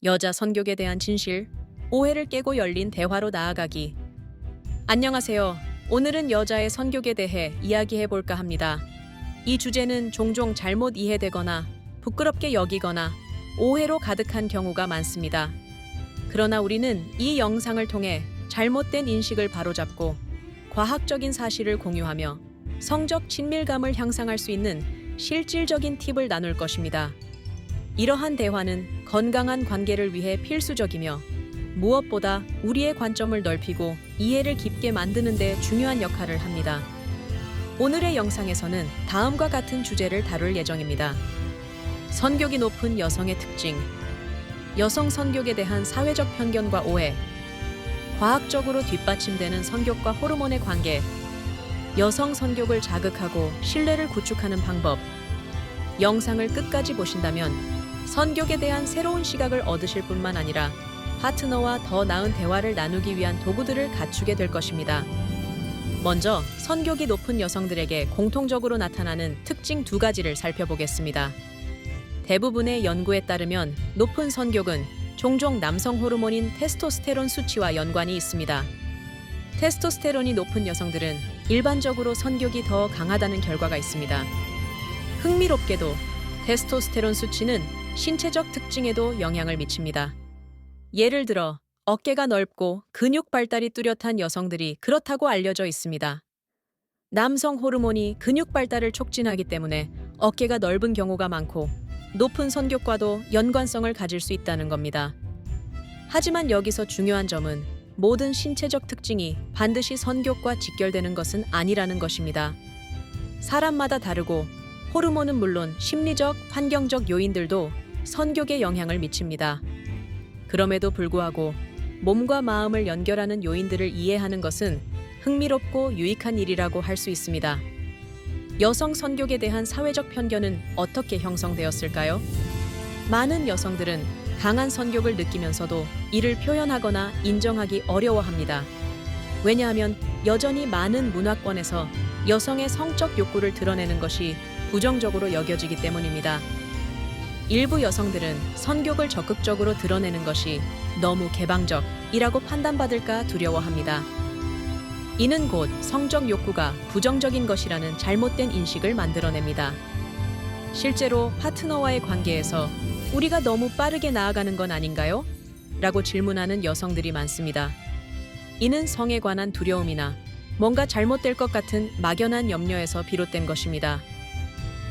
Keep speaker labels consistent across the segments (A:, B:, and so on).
A: 여자 선격에 대한 진실, 오해를 깨고 열린 대화로 나아가기. 안녕하세요. 오늘은 여자의 선격에 대해 이야기해 볼까 합니다. 이 주제는 종종 잘못 이해되거나 부끄럽게 여기거나 오해로 가득한 경우가 많습니다. 그러나 우리는 이 영상을 통해 잘못된 인식을 바로잡고 과학적인 사실을 공유하며 성적 친밀감을 향상할 수 있는 실질적인 팁을 나눌 것입니다. 이러한 대화는 건강한 관계를 위해 필수적이며 무엇보다 우리의 관점을 넓히고 이해를 깊게 만드는 데 중요한 역할을 합니다. 오늘의 영상에서는 다음과 같은 주제를 다룰 예정입니다. 선격이 높은 여성의 특징, 여성 선격에 대한 사회적 편견과 오해, 과학적으로 뒷받침되는 선격과 호르몬의 관계, 여성 선격을 자극하고 신뢰를 구축하는 방법. 영상을 끝까지 보신다면 선격에 대한 새로운 시각을 얻으실 뿐만 아니라 파트너와 더 나은 대화를 나누기 위한 도구들을 갖추게 될 것입니다. 먼저 선격이 높은 여성들에게 공통적으로 나타나는 특징 두 가지를 살펴보겠습니다. 대부분의 연구에 따르면 높은 선격은 종종 남성 호르몬인 테스토스테론 수치와 연관이 있습니다. 테스토스테론이 높은 여성들은 일반적으로 선격이 더 강하다는 결과가 있습니다. 흥미롭게도 테스토스테론 수치는 신체적 특징에도 영향을 미칩니다. 예를 들어 어깨가 넓고 근육 발달이 뚜렷한 여성들이 그렇다고 알려져 있습니다. 남성 호르몬이 근육 발달을 촉진하기 때문에 어깨가 넓은 경우가 많고 높은 선격과도 연관성을 가질 수 있다는 겁니다. 하지만 여기서 중요한 점은 모든 신체적 특징이 반드시 선격과 직결되는 것은 아니라는 것입니다. 사람마다 다르고 호르몬은 물론 심리적, 환경적 요인들도 선격에 영향을 미칩니다. 그럼에도 불구하고 몸과 마음을 연결하는 요인들을 이해하는 것은 흥미롭고 유익한 일이라고 할 수 있습니다. 여성 선격에 대한 사회적 편견은 어떻게 형성되었을까요? 많은 여성들은 강한 선격을 느끼면서도 이를 표현하거나 인정하기 어려워합니다. 왜냐하면 여전히 많은 문화권에서 여성의 성적 욕구를 드러내는 것이 부정적으로 여겨지기 때문입니다. 일부 여성들은 선격을 적극적으로 드러내는 것이 너무 개방적이라고 판단받을까 두려워합니다. 이는 곧 성적 욕구가 부정적인 것이라는 잘못된 인식을 만들어냅니다. 실제로 파트너와의 관계에서 우리가 너무 빠르게 나아가는 건 아닌가요? 라고 질문하는 여성들이 많습니다. 이는 성에 관한 두려움이나 뭔가 잘못될 것 같은 막연한 염려에서 비롯된 것입니다.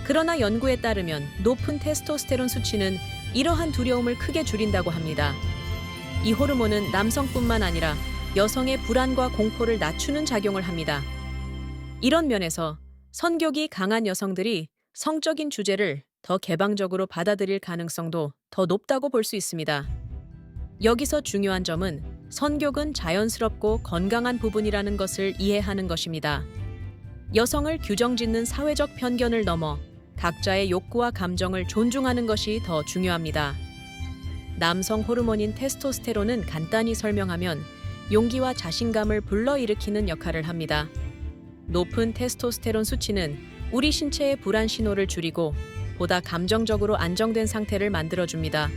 A: 그러나 연구에 따르면 높은 테스토스테론 수치는 이러한 두려움을 크게 줄인다고 합니다. 이 호르몬은 남성뿐만 아니라 여성의 불안과 공포를 낮추는 작용을 합니다. 이런 면에서 선격이 강한 여성들이 성적인 주제를 더 개방적으로 받아들일 가능성도 더 높다고 볼 수 있습니다. 여기서 중요한 점은 선격은 자연스럽고 건강한 부분이라는 것을 이해하는 것입니다. 여성을 규정짓는 사회적 편견을 넘어 각자의 욕구와 감정을 존중하는 것이 더 중요합니다. 남성 호르몬인 테스토스테론은 간단히 설명하면 용기와 자신감을 불러일으키는 역할을 합니다. 높은 테스토스테론 수치는 우리 신체의 불안 신호를 줄이고 보다 감정적으로 안정된 상태를 만들어줍니다.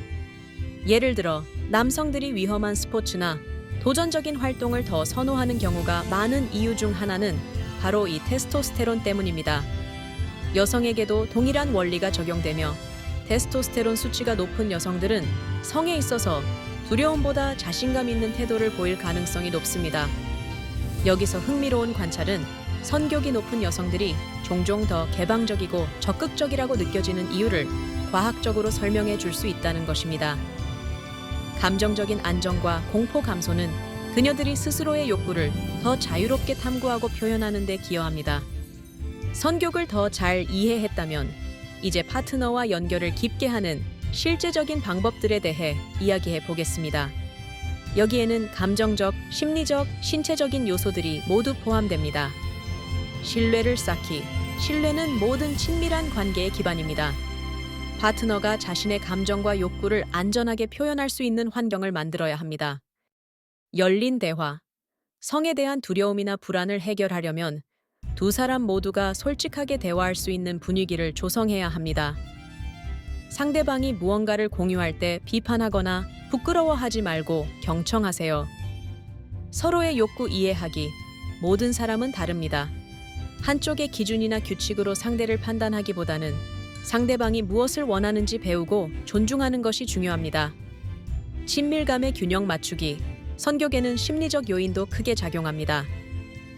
A: 예를 들어 남성들이 위험한 스포츠나 도전적인 활동을 더 선호하는 경우가 많은 이유 중 하나는 바로 이 테스토스테론 때문입니다. 여성에게도 동일한 원리가 적용되며 테스토스테론 수치가 높은 여성들은 성에 있어서 두려움보다 자신감 있는 태도를 보일 가능성이 높습니다. 여기서 흥미로운 관찰은 선격이 높은 여성들이 종종 더 개방적이고 적극적이라고 느껴지는 이유를 과학적으로 설명해 줄 수 있다는 것입니다. 감정적인 안정과 공포 감소는 그녀들이 스스로의 욕구를 더 자유롭게 탐구하고 표현하는 데 기여합니다. 선격을 더 잘 이해했다면 이제 파트너와 연결을 깊게 하는 실제적인 방법들에 대해 이야기해 보겠습니다. 여기에는 감정적, 심리적, 신체적인 요소들이 모두 포함됩니다. 신뢰를 쌓기. 신뢰는 모든 친밀한 관계의 기반입니다. 파트너가 자신의 감정과 욕구를 안전하게 표현할 수 있는 환경을 만들어야 합니다. 열린 대화. 성에 대한 두려움이나 불안을 해결하려면 두 사람 모두가 솔직하게 대화할 수 있는 분위기를 조성해야 합니다. 상대방이 무언가를 공유할 때 비판하거나 부끄러워하지 말고 경청하세요. 서로의 욕구 이해하기. 모든 사람은 다릅니다. 한쪽의 기준이나 규칙으로 상대를 판단하기보다는 상대방이 무엇을 원하는지 배우고 존중하는 것이 중요합니다. 친밀감의 균형 맞추기. 선교계는 심리적 요인도 크게 작용합니다.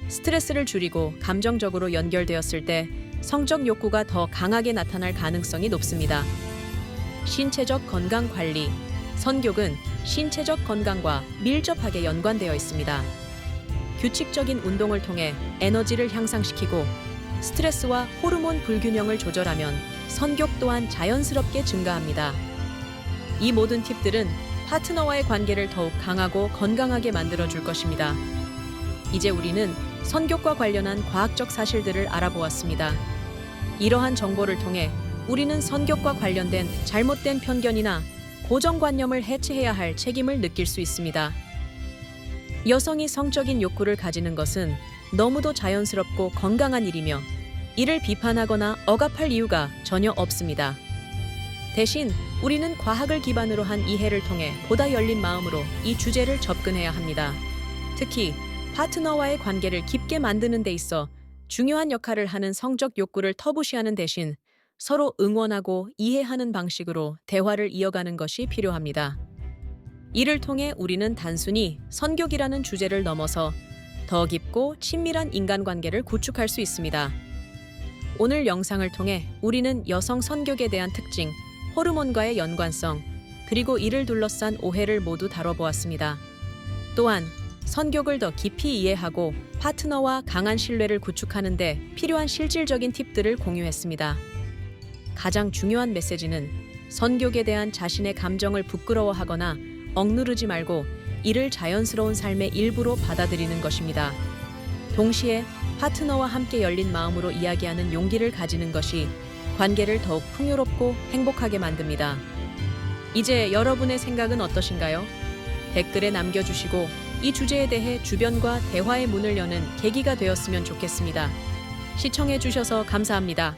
A: 스트레스를 줄이고 감정적으로 연결되었을 때 성적 욕구가 더 강하게 나타날 가능성이 높습니다. 신체적 건강 관리. 선교는 신체적 건강과 밀접하게 연관되어 있습니다. 규칙적인 운동을 통해 에너지를 향상시키고 스트레스와 호르몬 불균형을 조절하면 선교 또한 자연스럽게 증가합니다. 이 모든 팁들은 파트너와의 관계를 더욱 강하고 건강하게 만들어줄 것입니다. 이제 우리는 선교과 관련한 과학적 사실들을 알아보았습니다. 이러한 정보를 통해 우리는 선교과 관련된 잘못된 편견이나 고정관념을 해체해야 할 책임을 느낄 수 있습니다. 여성이 성적인 욕구를 가지는 것은 너무도 자연스럽고 건강한 일이며 이를 비판하거나 억압할 이유가 전혀 없습니다. 대신 우리는 과학을 기반으로 한 이해를 통해 보다 열린 마음으로 이 주제를 접근해야 합니다. 특히 파트너와의 관계를 깊게 만드는 데 있어 중요한 역할을 하는 성적 욕구를 터부시하는 대신 서로 응원하고 이해하는 방식으로 대화를 이어가는 것이 필요합니다. 이를 통해 우리는 단순히 선교기라는 주제를 넘어서 더 깊고 친밀한 인간관계를 구축할 수 있습니다. 오늘 영상을 통해 우리는 여성 선교에 대한 특징, 호르몬과의 연관성, 그리고 이를 둘러싼 오해를 모두 다뤄보았습니다. 또한 선교를 더 깊이 이해하고 파트너와 강한 신뢰를 구축하는 데 필요한 실질적인 팁들을 공유했습니다. 가장 중요한 메시지는 선교에 대한 자신의 감정을 부끄러워하거나 억누르지 말고 이를 자연스러운 삶의 일부로 받아들이는 것입니다. 동시에 파트너와 함께 열린 마음으로 이야기하는 용기를 가지는 것이 관계를 더욱 풍요롭고 행복하게 만듭니다. 이제 여러분의 생각은 어떠신가요? 댓글에 남겨주시고 이 주제에 대해 주변과 대화의 문을 여는 계기가 되었으면 좋겠습니다. 시청해주셔서 감사합니다.